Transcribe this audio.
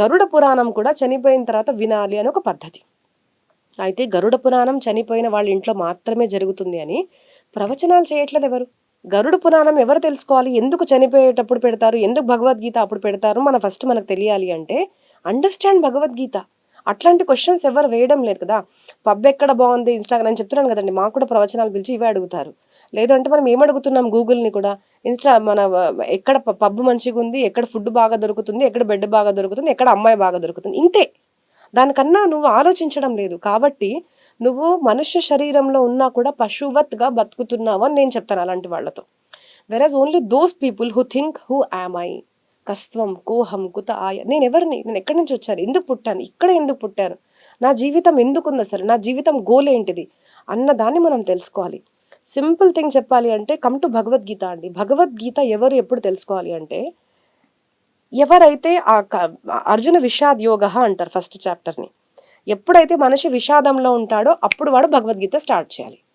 గరుడ పురాణం కూడా చనిపోయిన తర్వాత వినాలి అని ఒక పద్ధతి. అయితే గరుడ పురాణం చనిపోయిన వాళ్ళ ఇంట్లో మాత్రమే జరుగుతుంది అని ప్రవచనాలు చేయట్లేదు ఎవరు. గరుడ పురాణం ఎవరు తెలుసుకోవాలి, ఎందుకు చనిపోయేటప్పుడు పెడతారు, ఎందుకు భగవద్గీత అప్పుడు పెడతారు ఫస్ట్ మనకు తెలియాలి అంటే అండర్స్టాండ్ భగవద్గీత. అట్లాంటి క్వశ్చన్స్ ఎవరు వేయడం లేదు కదా. పబ్ ఎక్కడ బాగుంది, ఇన్స్టాగ్రామ్, నేను చెప్తున్నాను కదండి, మాకు కూడా ప్రవచనాలు పిలిచి ఇవే అడుగుతారు. లేదంటే మనం ఏమడుగుతున్నాం గూగుల్ని కూడా, మన ఎక్కడ పబ్ మంచిగా ఉంది, ఎక్కడ ఫుడ్ బాగా దొరుకుతుంది, ఎక్కడ బెడ్ బాగా దొరుకుతుంది, ఎక్కడ అమ్మాయి బాగా దొరుకుతుంది, ఇంతే. దానికన్నా నువ్వు ఆలోచించడం లేదు. కాబట్టి నువ్వు మనుష్య శరీరంలో ఉన్నా కూడా పశువత్గా బతుకుతున్నావు అని నేను చెప్తాను అలాంటి వాళ్ళతో. Versus only those people who think who am I, కస్త్వం కోహం కుత ఆయ, నేను ఎవరిని, నేను ఎక్కడి నుంచి వచ్చాను, ఎందుకు పుట్టాను, ఇక్కడ ఎందుకు పుట్టాను, నా జీవితం ఎందుకుంది, అసలు నా జీవితం గోల్ ఏంటిది అన్నదాన్ని మనం తెలుసుకోవాలి. సింపుల్ థింగ్ చెప్పాలి అంటే కమ్ టు భగవద్గీత అండి. భగవద్గీత ఎవరు ఎప్పుడు తెలుసుకోవాలి అంటే ఎవరైతే అర్జున విషాద్ యోగ అంటారు ఫస్ట్ చాప్టర్ని. ఎప్పుడైతే మనిషి విషాదంలో ఉంటాడో అప్పుడు వాడు భగవద్గీత స్టార్ట్ చేయాలి.